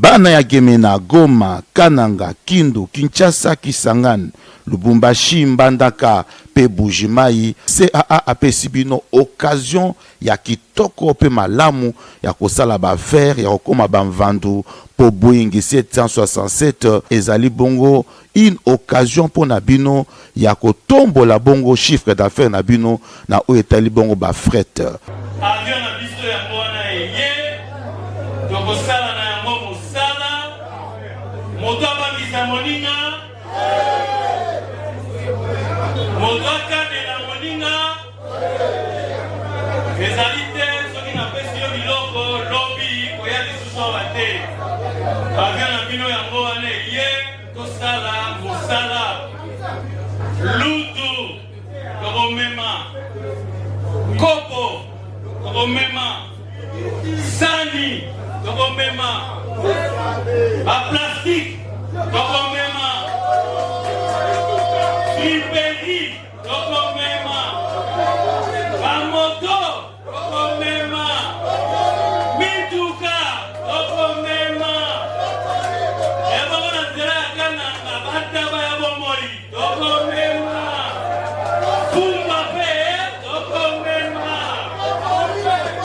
bana ya Gemena, Goma, Kananga, Kindu, Kinshasa, Kisangani, Lubumbashi, Mbandaka, pe Bujimai, CAA apesi bino occasion ya kitoko pe malamu ya kosala ba faire ya kokoma bamvandu po Boeing 767 ezali bongo une occasion pour na bino ya kotombola bongo chiffre d'affaires na bino na o etali bongo ba fret. Avion na biso ya mwana eye tokosala na yango mosala moto abamisa moninga moto akandela moninga ezali te soki napesi yo biloko lobi koya lisusu awa te. Avion na bino yango wana eye tosala mosala lutu tokomema kopo tokomema sani tokomema ba plastique tokomema friperi tokomema ba moto tokomema mituka tokomema ebona nzela ya kananga bataba ya bomoi tokomema pumba pe tokomema.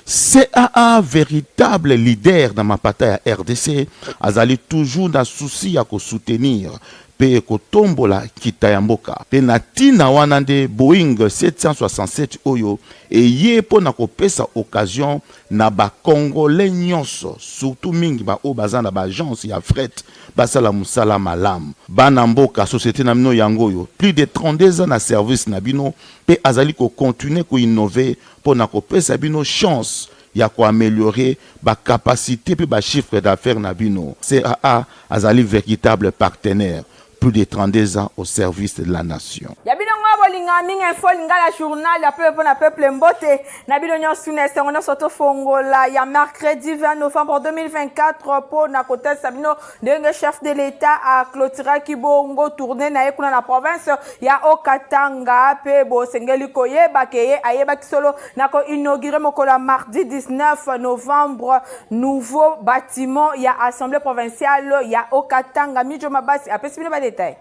CAA, véritable leader dans ma bataille à RDC, azali toujours dans souci à soutenir pe kotombola kitayamboka pe natina wanande Boeing 767 oyo et ye po na kopesa occasion na ba congolais nyonso surtout mingi ba o bazana ba agence ya fret basala musala malam bana mboka société na bino yango yo plus de 32 ans na service na bino pe azali ko continuer ko innover po na kopesa bino chance ya ko améliorer ba capacité pe ba chiffre d'affaires na bino. CAA azali véritable partenaire, plus de 32 ans au service de la nation. Linga info lingala journal ya peuple na peuple mbote na bino nyosune sengono soto fongola ya mercredi 20 novembre 2024 po na côté sabino ndenge chef de l'état a clôturé kibongo tourner na ekuna na province ya Okatanga pe bo sengeli koyeba keye ayeba kisolo na ko inaugurer mokola mardi 19 novembre nouveau bâtiment ya assemblée provinciale ya Okatanga mijo mabasi apesi bino ba détail.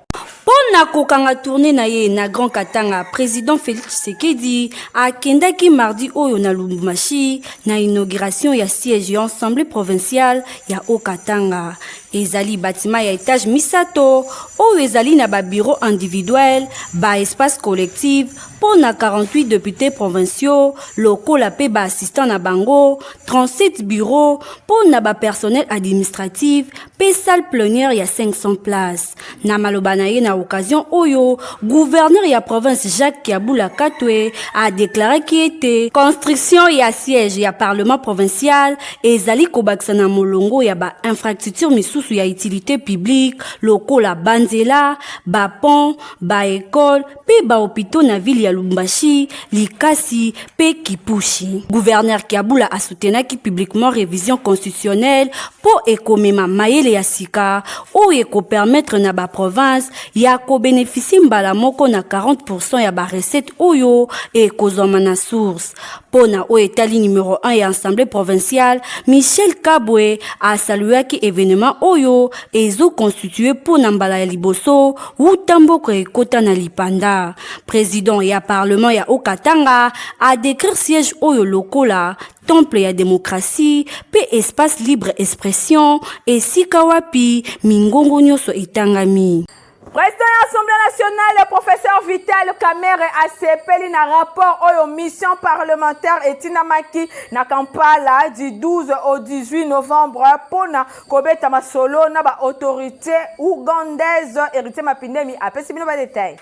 Pona kokanga tourner na ye na Grand Katanga, président Félix Tshisekedi a kendaki mardi oyo na Lubumbashi na inauguration ya siège ya assemblée provinciale ya Okatanga. Ezali bâtiment ya étage misato oyo ezali na ba bureau individuel, ba espace collectif pona 48 députés provinciaux, locaux la pe ba assistant na bango, 37 bureaux pona ba personnel administratif, pe salle plénière ya 500 places. Na maloba na ye na occasion oyo, gouverneur ya province Jacques Kiabula Katwe a déclaré qu'il était construction ya siège ya parlement provincial ezali kobakisa na molongo ya ba infrastructure misusu ya utilité publique, locaux la banzela, ba pont, ba école, pe ba hôpitaux na ville ya Lubumbashi, Likasi, pe Kipushi. Gouverneur Kiabula a soutenaki publiquement révision constitutionnelle pour ekomema mayele ya sika ou eko permettre na ba province ya ko bénéficier mbala moko na 40% ya ba recette oyo et kozoma na source. Pona o etali numéro 1 ya assemblée provinciale, Michel Kabwe a salué ki événement oyo ezo constitué pour mbala ya liboso ou tamboko ekota na lipanda. Président ya parlement ya Okatanga a décrit siège oyo lokola temple ya démocratie, pe espace libre expression et sikawapi mingongo nyoso etangami. Président de l'Assemblée nationale, le professeur Vital Kamerhe a sepeli na rapport oyo mission parlementaire et tinamaki na Kampala du 12 au 18 novembre pona kobeta masolo na ba autorité ougandaise héritier mapindemi apesi bino ba détail.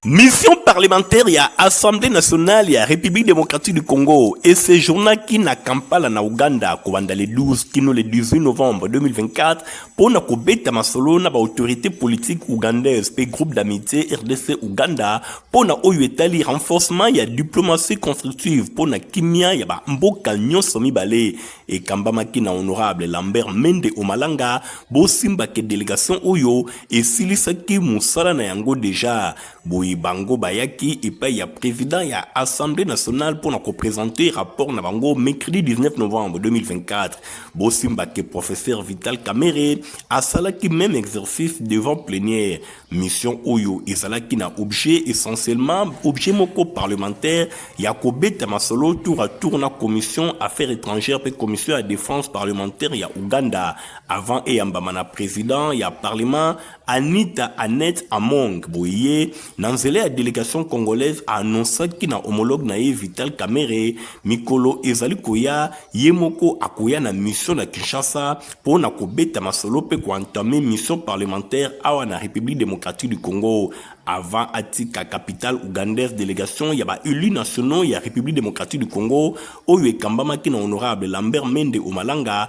Mission parlementaire ya Assemblée nationale ya République démocratique du Congo et séjourna qui na Kampala na Uganda kobanda le 12 kino le 18 novembre 2024 pour na kobeta masolo na ba autorité politique ougandaise pe groupe d'amitié RDC Uganda pour na oyo etali renforcement ya diplomatie constructive pour na kimia ya ba mboka nyonso mibale et kambamaki na honorable Lambert Mende Omalanga bo simba ke délégation oyo et silisaki musala na yango déjà boy boye bango bayaki et pa ya président ya Assemblée nationale pour nous présenter rapport na bango mercredi 19 novembre 2024. Bosimba ke professeur Vital Kamerhe asalaki même exercice devant plénière. Mission oyo ezalaki na objet essentiellement objet moko parlementaire ya kobeta masolo tour à tour na commission affaires étrangères pe commission à défense parlementaire ya Uganda avant et ambamana président ya parlement Anita Annette Among boye nanzele ya délégation congolaise a annoncé ki na homologue na Vital Kamerhe mikolo ezali koya yemoko akoya na mission na Kinshasa pour na kobeta masolo pe ko entamer mission parlementaire awa na République démocratique du Congo. Avant Atika, capitale ougandaise, délégation, il y a élus nationaux, il y a République démocratique du Congo, où il y a Kambama qui est honorable Lambert Mende Omalanga,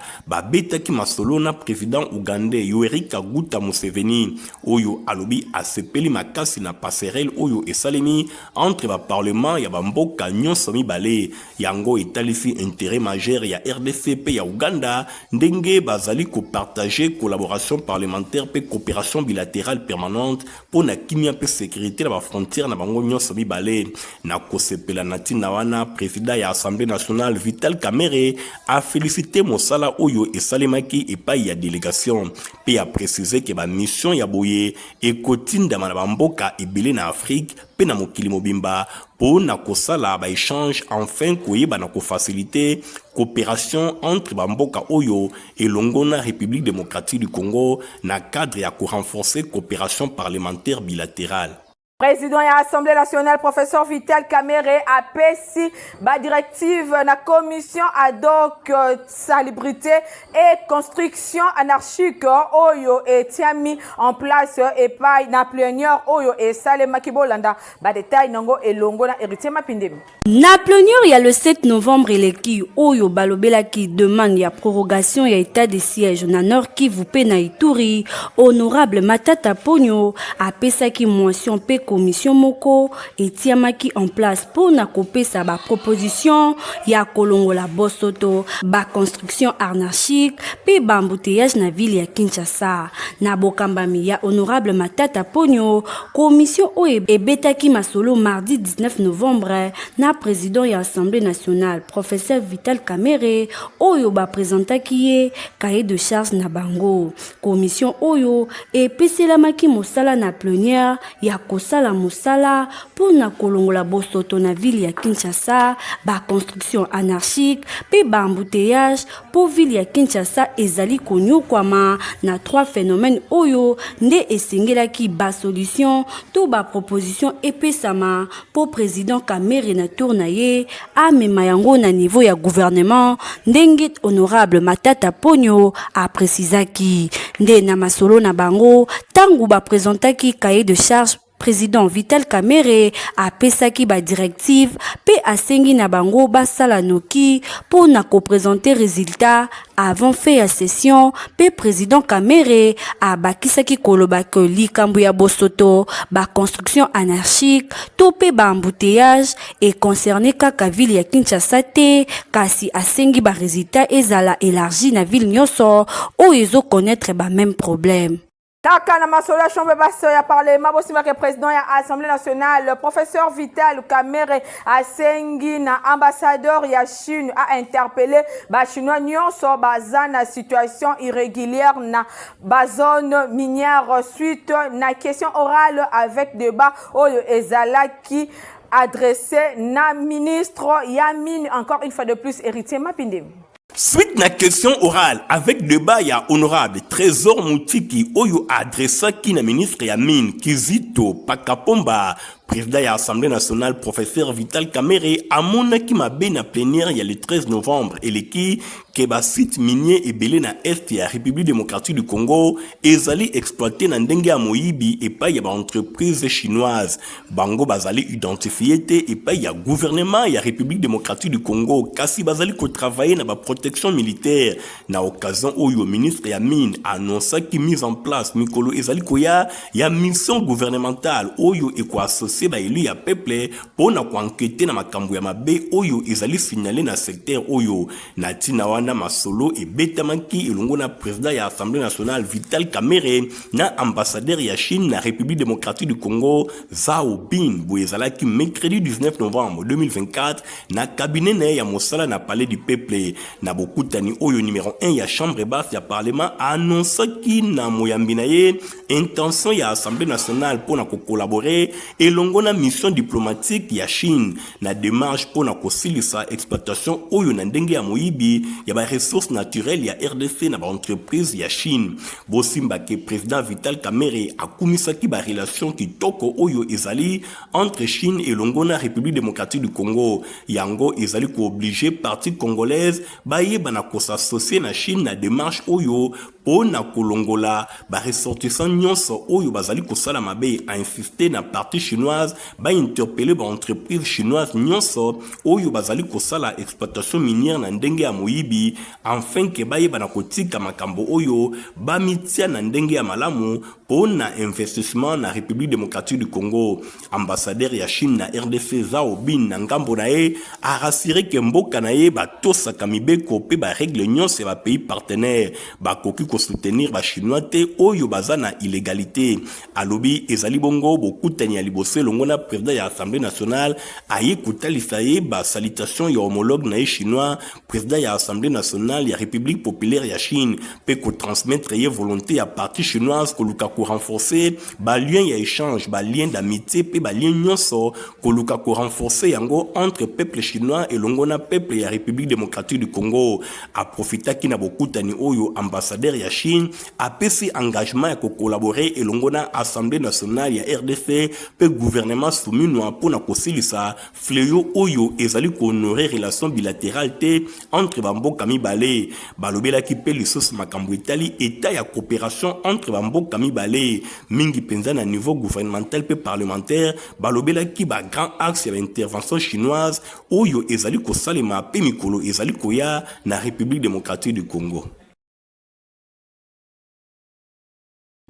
Beta qui masolo na président ougandais, Yoweri Kaguta Museveni, Oyo Alobi Asepeli Makasi na passerelle, Oyo et Salemi, entre le Parlement, il y a Mboka Nyon Somi Bale, Yango et Talifi intérêt majeur, il y a RDCP, il y a Ouganda, Ndenge Bazali ko partager collaboration parlementaire, pe coopération bilatérale permanente, pour na kimia sécurité la frontière na bango nyonso mibale na kosepela natina wana président ya Assemblée nationale Vital Kamerhe a félicité mosala oyo esalemaki epai ya délégation pe a précisé que ba mission ya boye ekotinda na bamboka ebele na Afrique pe na mokili mobimba pour na kosala ba échange enfin koyeba na ko faciliter coopération entre bamboka oyo et Longona République démocratique du Congo na cadre ya ko renforcer coopération parlementaire bilatérale. Président de l'Assemblée nationale, professeur Vital Kamerhe, a pesi la directive na commission ad hoc salubrité et construction anarchique oyo et tiami en place et pas na plénière oyo et salema kibolanda ba détail nango et longo na héritier mapindemi. Na plénière il y a le 7 novembre eleki oyo balobela qui demande ya prorogation ya état de siège na Nord Kivu pe na Ituri, honorable Matata Ponyo a pesaki motion pe commission moko etiamaki en place pour na kopesa ba proposition ya kolongola bosoto ba construction anarchique pe ba embouteillage na ville ya Kinshasa na bokambami ya honorable Matata Ponyo commission o ebetaki masolo mardi 19 novembre na président ya Assemblée nationale professeur Vital Kamerhe oyo ba présentaki ye cahier de charge na bango commission oyo epeselamaki mosala na plénière ya kosala mosala pour na kolongola bosoto na ville ya Kinshasa ba construction anarchique pe ba embouteillage pour ville ya Kinshasa ezali konyokwama na trois phénomènes oyo nde esengelaki ba solution to ba proposition epesama pour président Kamerhe na tourna ye amema yango na niveau ya gouvernement ndenge honorable Matata Ponyo a précisaki nde na masolo na bango tangu ba présentaki cahier de charge président Vital Kamerhe a pesaki ba directive pe asengi na bango basala noki pour na ko présenter résultat avant fait ya session pe président Kamerhe a bakisaki koloba que likambo ya bosoto ba construction anarchique to pe ba embouteillage et concerné kaka ville ya Kinshasa te kasi asengi ba résultat ezala élargi na ville nyonso o ezo connaître ba même problème. Kaka na masola chambre basse ya parlement bosima ke président ya Assemblée nationale le professeur Vital Kamerhe asengi na ambassadeur ya Chine a interpellé ba chinois nyonso baza na situation irrégulière na ba zone minière suite na question orale avec débat oyo ezalaki adressé na ministre Yamin encore une fois de plus héritier Mapindem. Suite na question orale avec débat ya honorable Trésor Moutiki oyo adressa ki na ministre Yamin Kizito Pakapomba président de l'Assemblée nationale professeur Vital Kamerhe amonaki mabe na plénière ya le 13 novembre eleki ke ba site minier ebele na est ya République démocratique du Congo ezali exploité na ndenge ya moyibi epai ya ba entreprise chinoise bango bazali identifié te epai ya gouvernement ya République démocratique du Congo kasi bazali ko travailler na ba protection militaire na occasion oyo ministre ya mine annonça ki mise en place mikolo ezali koya ya mission gouvernementale oyo eko associé remercier ba élu ya peuple pour na enquêter na makambo ya mabe oyo ezali signalé na secteur oyo na tina wana masolo et betamaki elongo na président ya Assemblée nationale Vital Kamerhe na ambassadeur ya Chine na République démocratique du Congo Zhao Bin boyezalaki mercredi 19 novembre 2024 na cabinet na ya mosala na palais du peuple na bokutani oyo numéro 1 ya chambre basse ya parlement annonce ki na moyambi na ye intention ya Assemblée nationale pour na collaborer elongo na mission diplomatique ya Chine na démarche pour na kosilisa exploitation oyo na ndenge ya moyibi ya ba ressources naturelles ya RDC na ba entreprise ya Chine bosimba ke président Vital Kamerhe akumisaki ba relation kitoko oyo ezali entre Chine et elongo na République démocratique du Congo yango ezali ko obligé partie congolaise baye bana ko s'associer na Chine na démarche oyo pona kolongola ba ressortissant nyonso oyo bazali kosala mabe a insisté na partie chinoise ba interpeller ba entreprise chinoise nyonso oyo bazali kosala exploitation minière na ndenge ya moyibi afin ke baye bana kotika makambo oyo ba mitia na ndenge ya malamu pona investissement na République démocratique du Congo ambassadeur ya Chine na RDC Zhao Bin na ngambo na ye a rassuré ke mboka na ye ba tosaka mibeko pe ba règle nyonso ba pays partenaires ba koki ko soutenir ba chinois te oyo bazana illégalité alobi ezali bongo bokutani ya libose longo na président ya Assemblée nationale aye kutalisa ye ba salutation ya homologue na ye chinois président ya Assemblée nationale ya République populaire ya Chine pe ko transmettre ye volonté ya partie chinoise ko luka ko renforcer ba lien ya échange ba lien d'amitié pe ba lien nyonso ko luka ko renforcer yango entre peuple chinois et longo na peuple ya République démocratique du Congo a profita ki na bokutani oyo ambassadeur ya Chine a pesi engagement ya collaborer elongo na Assemblée nationale ya RDC pe gouvernement souminwa pour na kosilisa fléau oyo ezali ko honorer relation bilatérale te entre bamboka mibale balobela ki pe lisos makambo etali état ya coopération entre bamboka mibale mingi penza na niveau gouvernemental pe parlementaire balobela ki ba grand axe ya intervention chinoise oyo ezali ko salema pe mikolo ezali koya na République démocratique du Congo.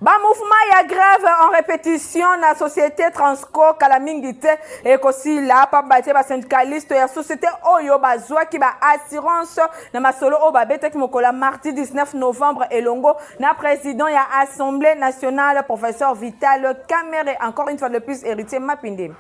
Ba mouvement ya grève en répétition na société Transco Kalamingite et kosi la pa batie ba syndicaliste ya société oyo bazwa ki ba assurance na masolo o ba betek mokola mardi 19 novembre elongo na président ya Assemblée nationale professeur Vital Kamerhe encore une fois de plus héritier Mapinde.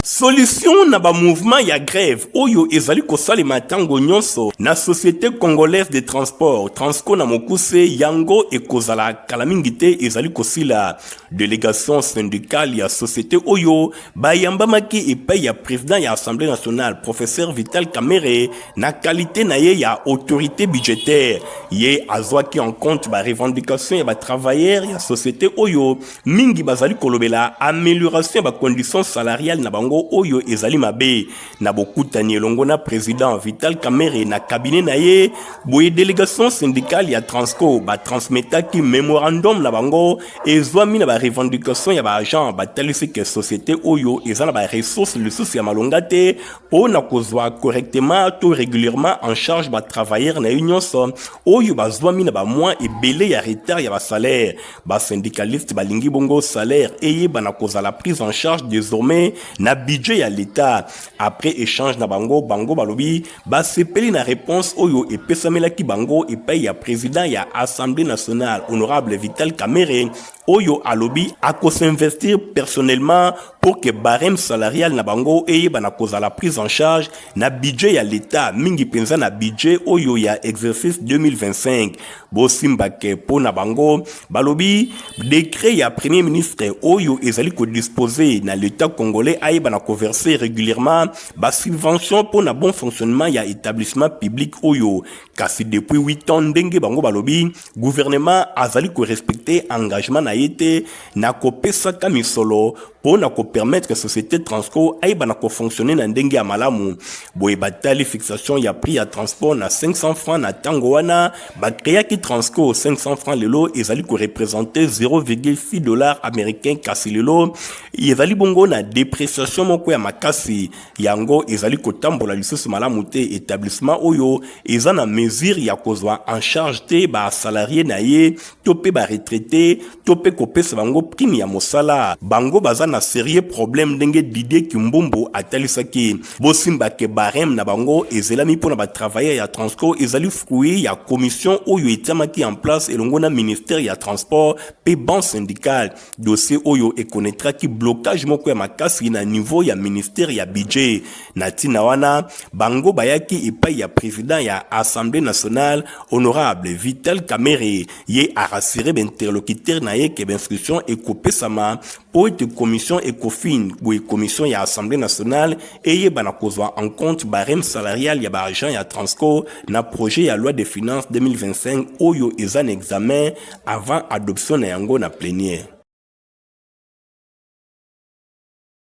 Solution na ba mouvement ya grève oyo ezali kosala matango nyonso na société congolaise de transport Transco na mokuse yango ekozala kalamingite ezali kosila délégation syndicale ya société oyo bayambamaki epai ya président ya Assemblée nationale professeur Vital Kamerhe na qualité na ye ya autorité budgétaire ye azwaki en compte ba revendication ya ba travailleurs ya société oyo mingi bazali kolobela amélioration ba conditions salariales na bango oyo ezali mabe na bokutani elongo na président Vital Kamerhe na cabinet na ye boye délégation syndicale ya Transco ba transmetaki memorandum na bango ezwami na ba revendication ya ba agent ba talisi ke société oyo ezana ba ressources lisusu ya malonga te pona kozwa correctement tout régulièrement en charge ba travailleurs na union so oyo bazwami na ba mois ebele ya retard ya ba salaire ba syndicaliste balingi bongo salaire eye bana kozala prise en charge désormais na budget ya l'État après échange na bango balobi ba sepeli na réponse oyo epesamelaki bango epai ya président ya Assemblée nationale honorable Vital Kamerhe oyo alobi ako s'investir personnellement pour que barème salarial na bango eye bana kozala prise en charge na budget ya l'État mingi penza na budget oyo ya exercice 2025 bosimba ke po na bango balobi décret ya premier ministre oyo ezali ko disposer na l'État congolais aye bana ko verser régulièrement ba subvention pour na bon fonctionnement ya établissement public oyo kasi depuis 8 ans ndenge bango balobi gouvernement azali ko respecter engagement na yete na ko pesa kamisolo pour na ko permettre que société Transco aye bana ko fonctionner na ndenge ya malamu boye batali fixation ya prix ya transport na 500 francs na tango wana ba créa ki Transco 500 francs lelo ezali ko représenter 0,6 $ américains kasi lelo ezali bongo na dépréciation moko ya makasi yango ezali ko tambola lisusu malamu te établissement oyo eza na mesure ya kozwa en charge te ba salarié na ye to pe ba retraité to pe ko pesa bango prime ya mosala bango baza na sérieux problème ndenge Didier Kimbumbu atalisaki bosimba ke barème na bango ezelami pona ba travailler ya Transco ezali fruit ya commission oyo etiamaki en place elongo na ministère ya transport pe ban syndical dossier oyo ekonnetraki blocage moko ya makasi na niveau ya ministère ya budget na tina wana bango bayaki epai ya président ya Assemblée nationale honorable Vital Kamerhe ye a rassuré l'interlocuteur na ye ke l'instruction ekopesama po ete commission ECOFIN ou commission ya Assemblée nationale eye bana kozwa en compte barème salarial ya ba agent ya Transco na projet ya loi de finances 2025 oyo eza na examen avant adoption na yango na plénière.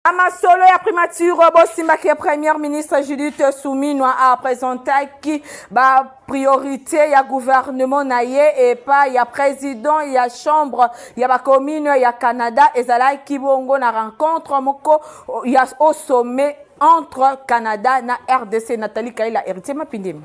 Amasolo ya primature bosimba ke Premier ministre Judith Suminwa a présenté qui ba priorité ya gouvernement na ye et pas ya président ya chambre ya ba commune ya Canada ezala ki bongo na rencontre moko ya au sommet entre Canada na RDC. Nathalie Kaila héritier Mapindem.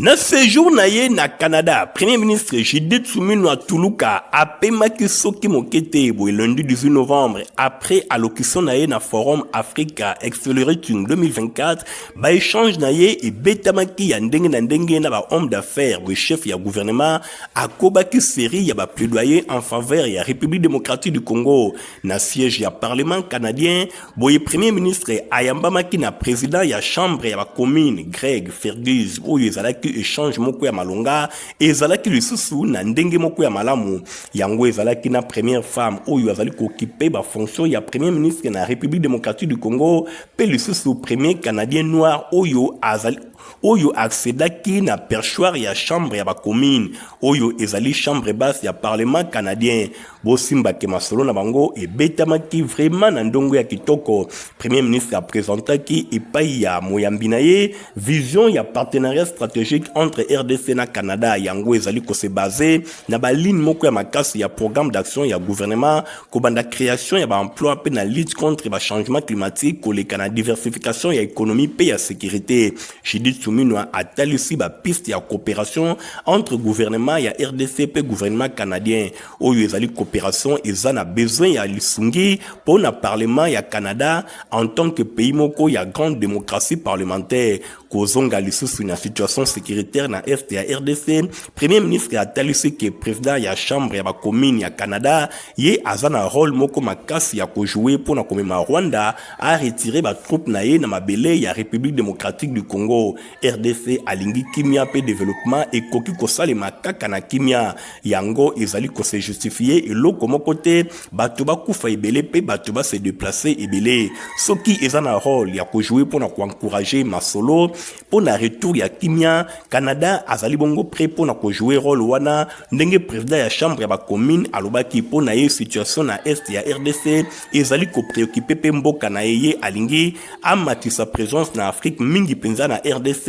Na séjour na ye na Canada, Premier ministre Judith Suminwa Tuluka a pemaki soki mokete bo lundi 18 novembre après allocution na ye na Forum Africa Accelerating 2024 ba échange na ye et betamaki ya ndenge na ndenge na ba homme d'affaires bo chef ya gouvernement akobaki série ya ba plaidoyer en faveur ya République démocratique du Congo na siège ya parlement canadien bo Premier ministre ayambamaki na président ya chambre ya ba commune Greg Fergus oyo ezalaki échange moko ya malonga ezalaki lisusu na ndenge moko ya malamu yango ezalaki na première femme oyo azali ko occuper ba fonction ya premier ministre na République démocratique du Congo pe lisusu premier canadien noir oyo accédaki na perchoir ya chambre ya ba commune oyo ezali chambre basse ya parlement canadien bosimba ke masolo na bango e betamaki vraiment na ndongo ya kitoko. Premier ministre a présenté epai ya moyambi na ye vision ya partenariat stratégique entre RDC na Canada yango ezali ko se baser na ba ligne moko ya makasi ya programme d'action ya gouvernement ko banda création ya ba emploi pe na lutte contre ba changement climatique ko le kana diversification ya économie pe ya sécurité. Judith Suminwa a talisi ba piste ya coopération entre gouvernement ya RDC pe gouvernement canadien oyo ezali coopération ezana besoin ya lisungi pour na parlement ya Canada en tant que pays moko ya grande démocratie parlementaire kozonga lisusu na situation sécuritaire na est ya RDC. Premier ministre a talisi que président ya chambre ya ba commune ya Canada ye azana rôle moko makasi ya ko jouer pour na komema Rwanda a retirer ba troupe na ye na mabele ya République démocratique du Congo. RDC alingi kimia pe développement et koki kosalema kaka na kimia yango ezali ko se justifier eloko moko te bato bakufa ebele pe bato ba se déplacer ebele soki ezana rôle ya ko jouer pour na ko encourager masolo pour na retour ya kimia. Canada azali bongo prêt pour na ko jouer rôle wana ndenge président ya chambre ya ba commune alobaki pour na ye situation na est ya RDC ezali ko préoccuper pe mboka na ye alingi amati sa présence na Afrique mingi penza na RDC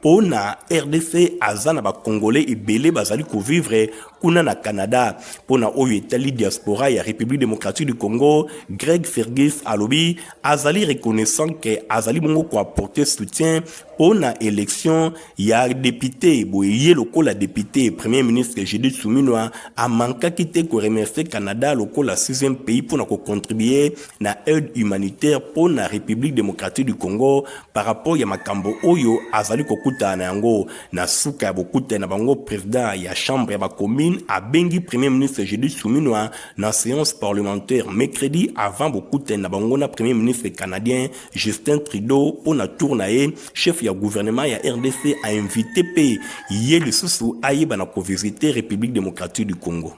po na RDC azana ba congolais ebele bazali ko vivre kuna na Canada po na oyo etali diaspora ya République démocratique du Congo. Greg Fergus alobi azali reconnaissant que azali bongo ko apporter soutien po na élection ya député boye lokola député. Premier ministre Judith Suminwa a manka kite ko remercier Canada lokola 6e pays pour na ko contribuer na aide humanitaire pour na République démocratique du Congo par rapport ya makambo oyo azali ko kuta na yango na suka bokuta na bango. Président ya chambre ya ba commune a bengi Premier ministre Judith Suminwa na séance parlementaire mercredi avant bokuta na bango na Premier ministre canadien Justin Trudeau pour na tournaye chef ya gouvernement ya RDC a invité pe ye lisusu ayeba na ko visiter République démocratique du Congo.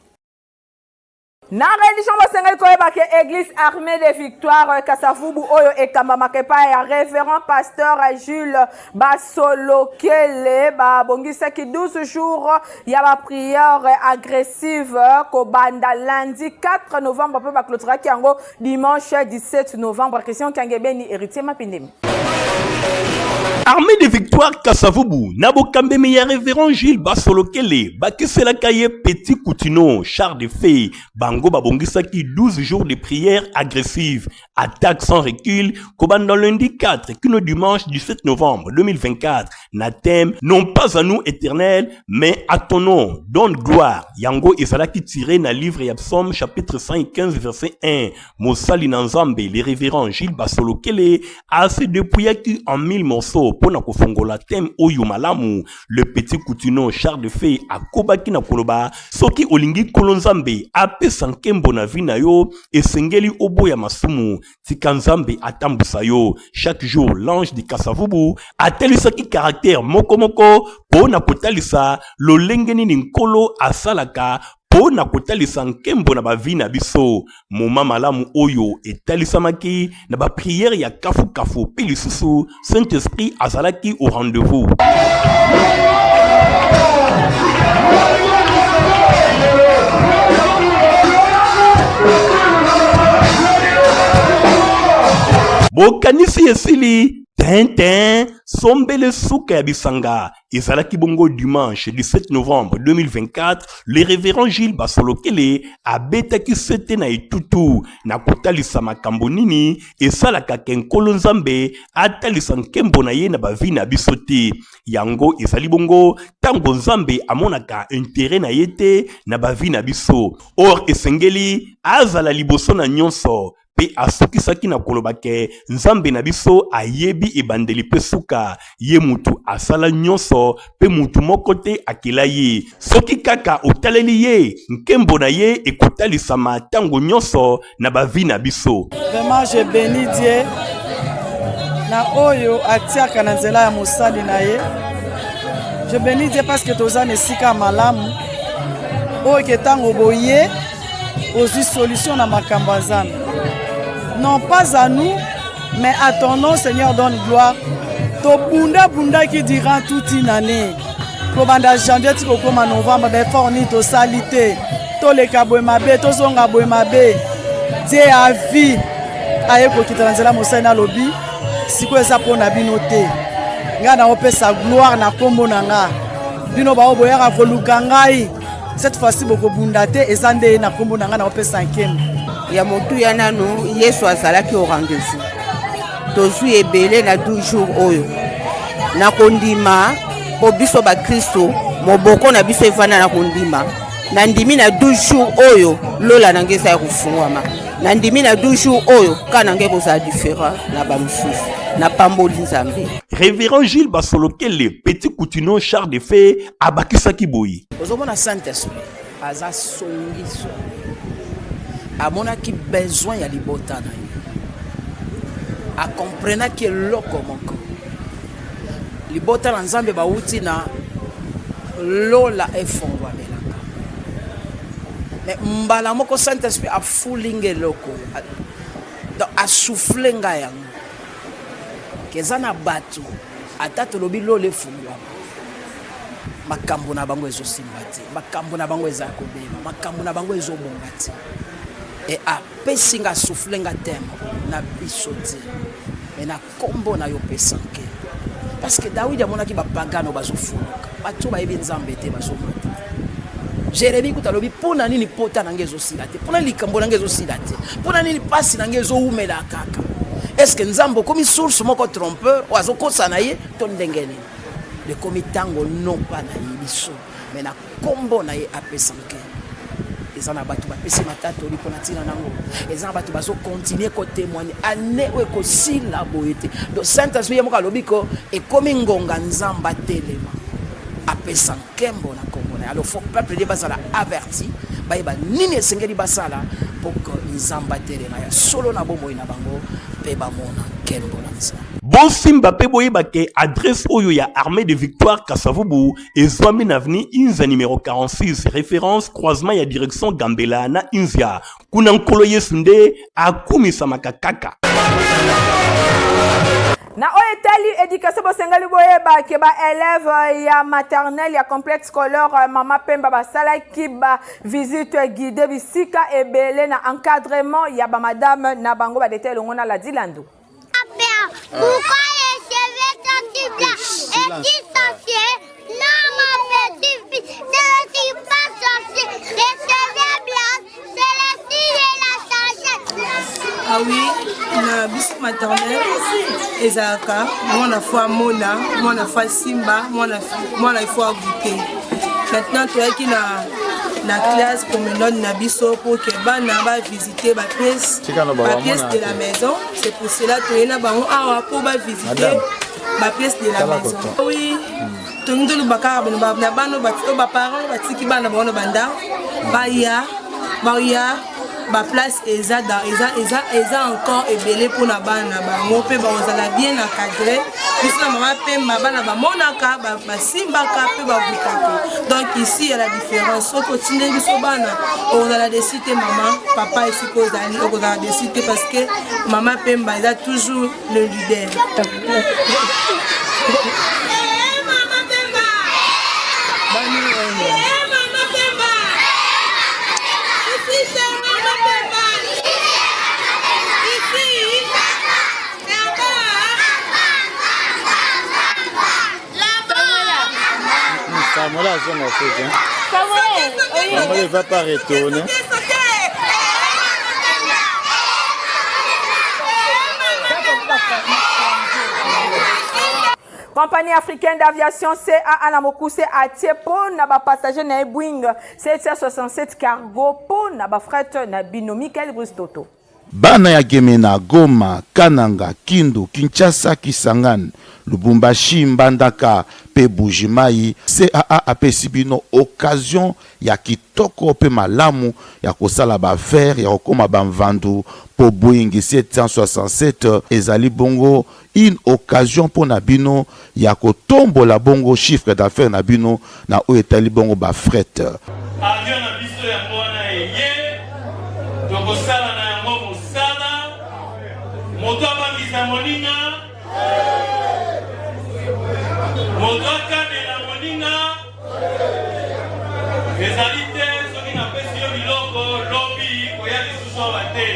Na religion basengali koyeba ke église armée de victoire Kasavubu oyo ekamba pa ya révérend pasteur Jules Basolokele ba bongisa ki 12 jours ya ba prière agressive ko banda lundi 4 novembre pe ba clôturer ki yango dimanche 17 novembre. Question kangebeni héritier Mapindemi. Armée de victoire Kasavubu, Nabokambe meya révérend Gilles Basolokele, Bakesela Kaye Petit Koutino, char de fée, Bango Babongisaki 12 jours de prière agressive, attaque sans recul, Kobanda lundi 4, Kino dimanche 17 novembre 2024, Nathème, non pas à nous éternel, mais à ton nom, donne gloire, Yango Ezalaki tiré na livre et Psaume chapitre 115 verset 1, Mosali Nanzambe, le révérend Gilles Basolokele, a se dépouillé en 1000 morceaux pour na kofongola thème oyo malamu, le petit Koutino char de fée a kobaki na koloba, soki olingi kolonzambe ape sankembo na vina yo, et sengeli obo ya masumu, tikanzambe atambusa yo, chaque jour l'ange de Kasavubu a telisaki caractère moko po na kotalisa lolengeni ninkolo asalaka po na kotalisa nkembo na bavina biso. Moma malamu oyo etalisamaki na ba prière ya kafu pe lisusu, Saint-Esprit azalaki au rendez-vous. Bokanisi esili Tintin, Sombele Souka ya Bisanga, Ezalaki Bongo dimanche 17 novembre 2024, le révérend Gilles Basolokele a betaki sete na itutu, na kotalisa makambo nini, esalaka kenkolo nzambe, atalisa nkembo na ye na bavi na bisote. Yango ezali bongo, tango nzambe amonaka intérêt na yete na bavi na biso. Or esengeli, azala liboso na nyonso, pe asukisaki na kolobake nzambe na biso ayebi ebandeli pe suka ye mutu asala nyonso pe mutu moko te akela ye soki kaka otaleli ye nkembo na ye ekotalisama tango nyonso na bavi na biso. Vraiment je bénis Dieu na oyo atiaka na nzela ya mosali na ye. Je bénis Dieu parce que toza na esika malamu oyo ke tango boye ozwi solution na makambo ya nzambe. Non pas à nous, mais à ton nom, Seigneur, donne gloire. To bunda qui durant toute une année. Kobanda janvier, tu comme en novembre, ben forni to salité. To le kabouemabe, to zonga bouemabe. Dieu a vie. Aye ko kitanzela mosena lobi. Siko esa pona binote. Nga na ope sa gloire na kombo na nga. Bino ba oboyaka koluka ngai. Cette fois-ci boko bundate ezande na kombo na nga na ope 5e. Ya motu ya nanu Yesu azalaki au rendez-vous. Tozwi ebele na 12 jours oyo. Na kondima po biso ba Kristo moboko na biso evana na kondima. Na ndimi na 12 jours oyo lola nangeza ya kufungwama. Na ndimi na 12 jours oyo kana ngeko za différent na ba mususu. Na pamboli nzambe. Révérend Gilles Basolokele, Petit Koutino char de fée abakisaki boyi. Ozomona Saint-Esprit aza songiso. Amonaki besoin ya libota na ye. A comprena ki loko moko. Libota na nzambe bauti na lola efongwa melaka. Mais mbala moko Saint-Esprit a fulinge loko. Donc a souffle nga yango. Keza na batu atatu lobi lola efongwa. Makambo na bango ezo simbati. Makambo na bango eza kobema. Makambo na bango ezo bongati. Et a pesinga soufflenga tempo na bisoti et na kombo na yo pesanke parce que David amonaki ba pagano bazofuluka bato ba ebinzambe te bazomata Jérémie kutalobi pona nini pota na ngezo silate pona likambo na ngezo silate pona nini pasi na ngezo umela kaka est-ce que nzambo komi source moko trompeur ou azokosa na ye to ndengeni le komi tango non pas na yibiso mais na kombo na ye apesanke. Les ana batu ba pesi matata oli pona tina nango les ana batu baso continuer ko témoigner ane we ko sila boyete donc Saint-Esprit yamoka lobiko e komi ngonga nzamba telema apesa nkembo na kombo na alors faut peuple de basala averti ba nini esengeli basala pour que nzamba telema ya solo na bombo ina bango pe ba mona nkembo na nzamba. Bon Simba pe boyeba ke adresse oyo ya Armée de victoire Kasavubu ezwami na avenue Inza numéro 46 référence croisement ya direction Gambela na Inzia kuna nkolo Yesu nde akumisa makakaka. Na oetali éducation bosengali boyeba ke ba élève ya maternelle ya complexe scolaire Mama Pemba basala ki ba visite guidée bisika ebele na encadrement ya ba madame na bango ba dételongo na la Dilando. Pourquoi les cheveux sont petit sorcier, non mon petit fils, c'est le petit pas sorcier, les cheveux blancs, c'est la fille et la changette. Ah oui, na biso maternelle ezalaka mwana fois mona mwana fois simba mwana fois goûter. Maintenant toyaki na classe promenade na biso pour que bana ba visiter ba pièce de la maison. C'est pour cela que na bango awa pour ba visiter ba pièce de la maison. Oui, tout le monde bakara na bano ba parents ba tiki bana bana banda baya ba place eza encore ebelé pour na bana bango pe ba ozala bien encadré biso na mama pe bana ba monaka ba simbaka pe ba bukaka. Donc ici il y a la différence au quotidien biso bana ozala décider maman papa ici ko zali ozala décider parce que maman Pemba eza toujours le leader. Samuel a son en fait. Samuel ne va pas retourner. Compagnie africaine d'aviation CAA na mokuse atie pour na ba passager na Boeing 767 cargo pour na ba fret na bino Michael Bristoto. Bana ya Gemena, Goma, Kananga, Kindu, Kinshasa, Kisangani, Lubumbashi, Mbandaka, pe Bujimai, CAA apesi bino occasion ya kitoko pe malamu ya kosala ba faire ya kokoma ba mvandu po Boeing 767 ezali bongo une occasion pour na bino ya kotombola bongo chiffre d'affaires na bino na o etali bongo ba fret. Avion na biso ya mwana eye tokosala na yango mosala moto abangisa moninga moto akabela moninga ezali te soki napesi yo biloko lobi koya lisusu awa te.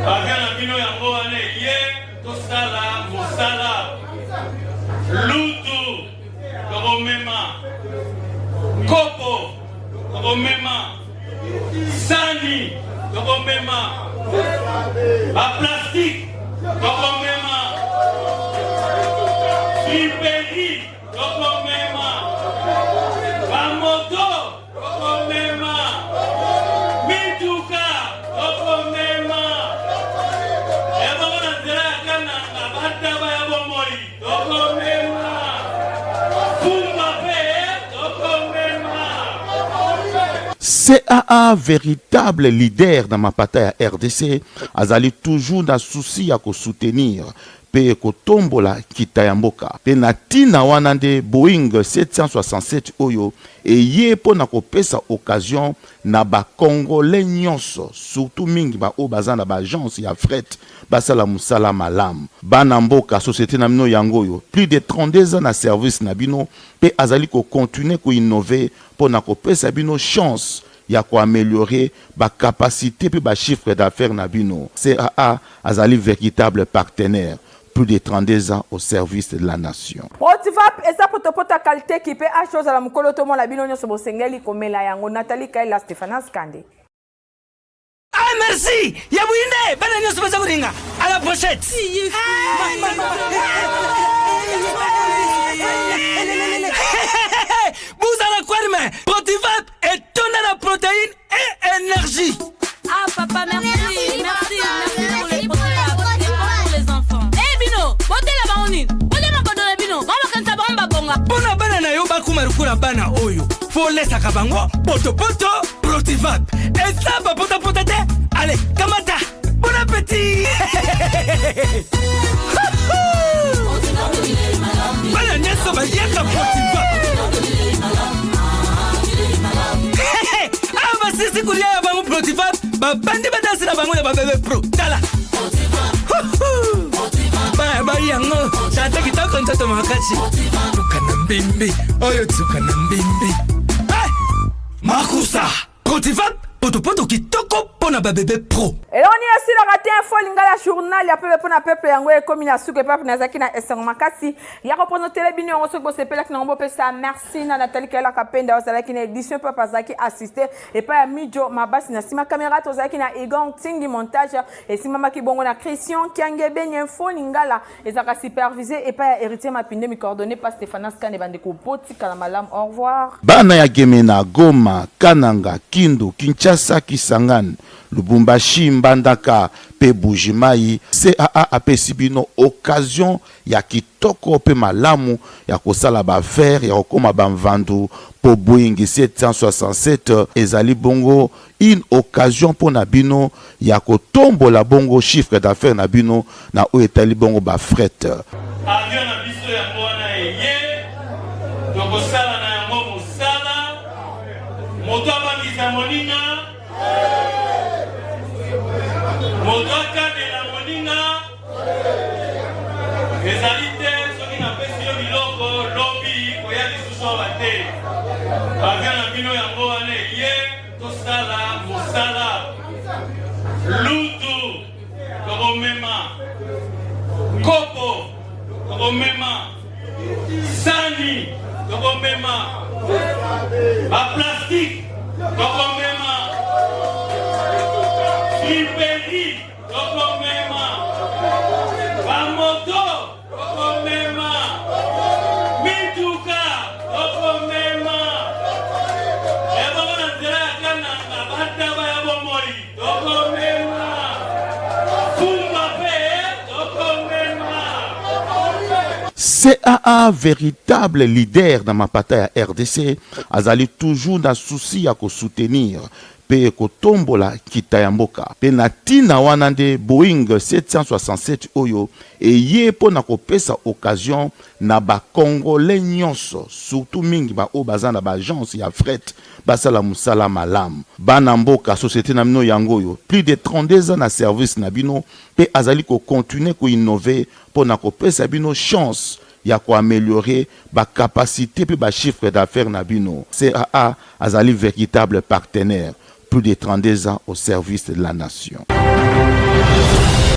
Avion na bino yango wana eye tosala mosala lutu tokomema kopo tokomema sani tokomema ba plastique tokomema friperi tokomema ba moto tokomema mituka tokomema ebongo na nzela ya kananga bataba ya bomoi tokomema fumba pe tokomema. CAA, véritable leader dans ma bataille à RDC, azali toujours dans souci à soutenir pe kotombola kitayamboka. Pe natina wanande Boeing 767 oyo et ye po na kopesa occasion na ba Congolais nyonso, surtout mingi ba o bazana ba agence ya fret basala musala malam. Banamboka société na mino yangoyo, plus de 32 ans na service na bino pe azali ko continuer ko innover po na kopesa bino chance ya ko améliorer ba capacité pe ba chiffre d'affaires na bino. CAA azali véritable partenaire. Plus de 32 ans au service de la nation. Motivap eza potopota qualité qui peut a chose à la mukolo to la bino nyoso bosengeli komela yango Nathalie Kaila Stéphane Skande. Ah merci. Ya buine bana nyoso baza kuringa à la pochette. Vous allez quoi mais Motivap est tonne la protéine et énergie. Ah papa merci pour les botela baoni botela badona bino mama kanza bomba bonga bona bana na yo bakumarukura bana oyo fo lesa kabango poto Protivap esa ba pota te allez kamata bon appétit bana nyeso ba yaka Protivap ah ba sisi kulia ya bango Protivap ba bandi badansi na bango ya ba bébé pro tala bari yango tata kitoko ntoto makasi tukana mbimbi oyo tukana mbimbi makusa Protivap poto kitoko pona ba bébé pro et on y a aussi la raté info lingala journal ya peuple pour na peuple yango e komi na suke peuple na zaki na esengo makasi ya représenter les bino on se ko sepela ki na ngombo pesa merci na Nathalie Kela Kapenda osala ki na édition peuple zaki assister et pas Mijo Mabasi na sima caméra to zaki na Egon Tingi montage et sima maki bongo na Christian Kiange benye info lingala ezaka supervisé et pas héritier mapinde mi coordonné par Stéphane Skane bande ko poti kana malam au revoir bana ya Gemena Goma Kananga Kindu Kinshasa Kisangani Lubumbashi Mbandaka pe Bujimai CAA apesi bino occasion ya kitoko pe malamu ya kosala ba faire ya kokoma ba mvandu po Boeing 767 ezali bongo une occasion pour na bino ya kotombola bongo chiffre d'affaires na bino na o etali bongo ba fret avion na biso ya mwana eye tokosala na yango mosala moto abangisa moninga moto akabela moninga ezali te soki napesi yo biloko lobi koya lisusu awa te avion na bino yango wana eye tosala mosala lutu tokomema kopo tokomema sani tokomema baplastique tokomema liberi tokomema bamoto tokomema mituka tokomema ebongo na nzela ya kananga bataba ya bomoi tokomema fumba pe tokomema. CAA véritable leader dans ma bataille à RDC azali toujours dans souci ya ko soutenir pe kotombola kitayamboka pe na tina wana nde Boeing 767 oyo eye po na kopesa occasion na ba congolais nyonso surtout mingi ba o bazana ba agence ya fret basala musala malam bana mboka société na bino yango yo plus de 32 ans na service na bino pe azali ko continuer ko innover po na kopesa bino chance ya ko améliorer ba capacité pe ba chiffre d'affaires na bino. CAA azali véritable partenaire plus de 32 ans au service de la nation.